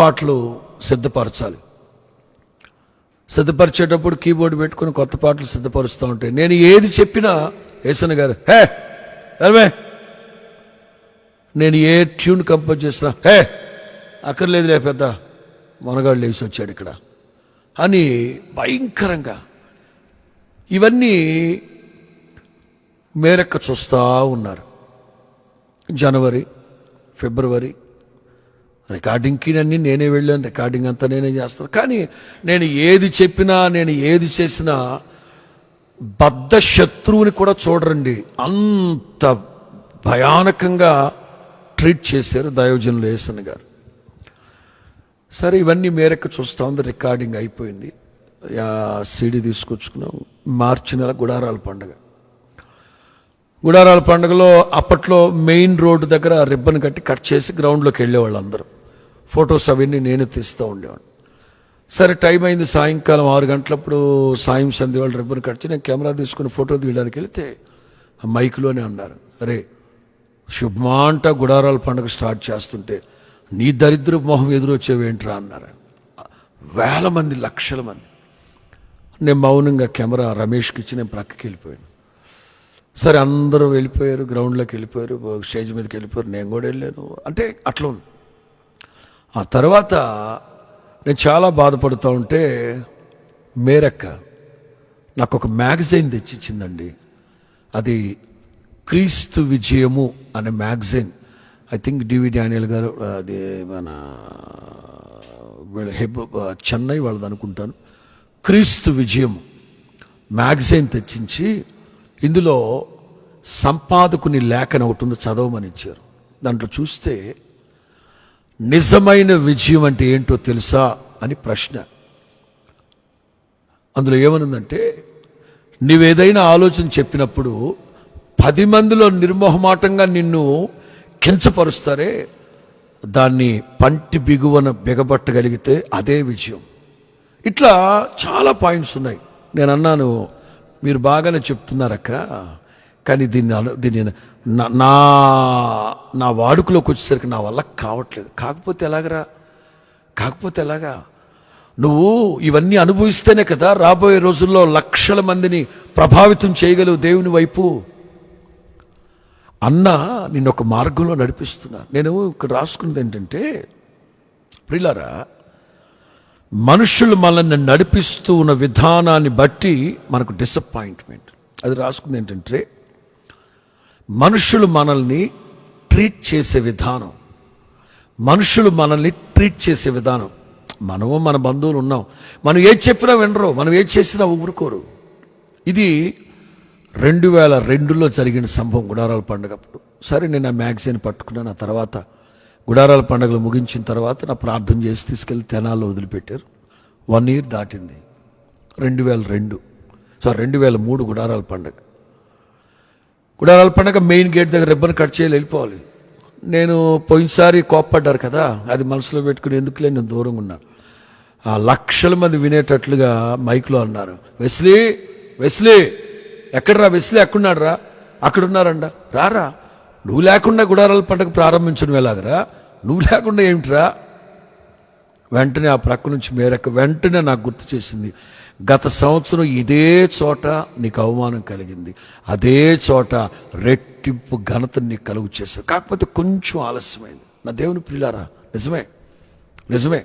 పాటలు సిద్ధపరచాలి. సిద్ధపరిచేటప్పుడు కీబోర్డ్ పెట్టుకుని కొత్త పాటలు సిద్ధపరుస్తూ ఉంటాయి. నేను ఏది చెప్పినా యేసన్న గారు హే అరవే, నేను ఏ ట్యూన్ కంపోజ్ చేసినా హే అక్కర్లేదులే పెద్ద మనగాళ్ళు లేచి వచ్చాడు ఇక్కడ అని భయంకరంగా ఇవన్నీ మేరెక్క చూస్తూ ఉన్నారు. జనవరి, ఫిబ్రవరి రికార్డింగ్కి అన్నీ నేనే వెళ్ళాను, రికార్డింగ్ అంతా నేనే చేస్తాను. కానీ నేను ఏది చెప్పినా, నేను ఏది చేసినా బద్ధ శత్రువుని కూడా చూడరండి, అంత భయానకంగా ట్రీట్ చేశారు దైవజనులు యేసన్న గారు. సరే ఇవన్నీ మేరెక్క చూస్తూ ఉంది. రికార్డింగ్ అయిపోయింది, సీడీ తీసుకొచ్చుకున్నాం. మార్చి నెల గుడారాల పండుగ. గుడారాల పండుగలో అప్పట్లో మెయిన్ రోడ్డు దగ్గర రిబ్బన్ కట్ చేసి గ్రౌండ్లోకి వెళ్ళేవాళ్ళు అందరూ. ఫొటోస్ అవన్నీ నేను తీస్తూ ఉండేవాడిని. సరే టైం అయింది, సాయంకాలం 6 గంటలప్పుడు సాయం సంధ్య వాళ్ళు రిబ్బన్ కట్ చేసి నేను కెమెరా తీసుకుని ఫోటో తీయడానికి వెళితే ఆ మైక్లోనే అన్నారు, అరే శుభమాంట గుడారాల పండుగ స్టార్ట్ చేస్తుంటే నీ దరిద్ర మొహం ఎదురొచ్చేవేంట్రా అన్నారు. వేల మంది, లక్షల మంది. నేను మౌనంగా కెమెరా రమేష్కి ఇచ్చి నేను ప్రక్కకి వెళ్ళిపోయాను. సరే అందరూ వెళ్ళిపోయారు, గ్రౌండ్లోకి వెళ్ళిపోయారు, స్టేజ్ మీదకి వెళ్ళిపోయారు, నేను కూడా వెళ్ళాను. అంటే అట్లా ఉంది. ఆ తర్వాత నేను చాలా బాధపడుతూ ఉంటే మేరెక్క నాకు ఒక మ్యాగజైన్ తెచ్చిచ్చిందండి. అది క్రీస్తు విజయము అనే magazine. I think DV Daniel గారు, అది మన చెన్నై వాళ్ళది అనుకుంటాను. క్రీస్తు విజయం మ్యాగజైన్ తెచ్చించి ఇందులో సంపాదకుని లేఖన ఒకటి ఉంది, చదవమని ఇచ్చారు. దాంట్లో చూస్తే నిజమైన విజయం అంటే ఏంటో తెలుసా అని ప్రశ్న. అందులో ఏమనుందంటే, నీవేదైనా ఆలోచన చెప్పినప్పుడు 10 మందిలో నిర్మోహమాటంగా నిన్ను కించపరుస్తారే, దాన్ని పంటి బిగువన బిగబట్టగలిగితే అదే విజయం. ఇట్లా చాలా పాయింట్స్ ఉన్నాయి. నేను అన్నాను, మీరు బాగానే చెప్తున్నారక్క, కానీ దీన్ని నా వాడుకలోకి వచ్చేసరికి నా వల్ల కావట్లేదు. కాకపోతే ఎలాగా? నువ్వు ఇవన్నీ అనుభవిస్తేనే కదా రాబోయే రోజుల్లో లక్షల మందిని ప్రభావితం చేయగలవు దేవుని వైపు అన్న నిన్ను ఒక మార్గంలో నడిపిస్తున్నా. నేను ఇక్కడ రాసుకున్నది ఏంటంటే, ప్రియులారా, మనుషులు మనల్ని నడిపిస్తూ ఉన్న విధానాన్ని బట్టి మనకు డిసప్పాయింట్మెంట్. అది రాసుకుంది ఏంటంటే, మనుషులు మనల్ని ట్రీట్ చేసే విధానం, మనుషులు మనల్ని ట్రీట్ చేసే విధానం. మనము మన బంధువులు ఉన్నాం, మనం ఏది చెప్పినా వినరు, మనం ఏది చేసినా ఊరుకోరు. ఇది 2002లో జరిగిన సంభవం గుడారాల పండుగప్పుడు. సరే నేను ఆ మ్యాగజైన్ పట్టుకున్నాను. ఆ తర్వాత గుడారాల పండుగలు ముగించిన తర్వాత నా ప్రార్థన చేసి తీసుకెళ్ళి తెనాల్లో వదిలిపెట్టారు. 1 year దాటింది. 2003 గుడారాల పండుగ. గుడారాల పండుగ మెయిన్ గేట్ దగ్గర రిబ్బన్ కట్ చేయాలి, వెళ్ళిపోవాలి. నేను పోయినసారి కోప్పడ్డారు కదా, అది మనసులో పెట్టుకుని ఎందుకులే నేను దూరంగా ఉన్నాను. ఆ లక్షల మంది వినేటట్లుగా మైక్లో అన్నారు, వెస్లీ ఎక్కడరా, వెస్లీ ఎక్కడున్నాడు రా, అక్కడున్నారంట, రారా, నువ్వు లేకుండా గుడారాల పండుగ ప్రారంభించడం ఎలాగరా, నువ్వు లేకుండా ఏమిట్రా. వెంటనే ఆ ప్రక్క నుంచి మేరెక్క వెంటనే నాకు గుర్తు చేసింది, గత సంవత్సరం ఇదే చోట నీకు అవమానం కలిగింది, అదే చోట రెట్టింపు ఘనత నీకు కలుగు చేశారు, కాకపోతే కొంచెం ఆలస్యమైంది. నా దేవుని ప్రియులారా, నిజమే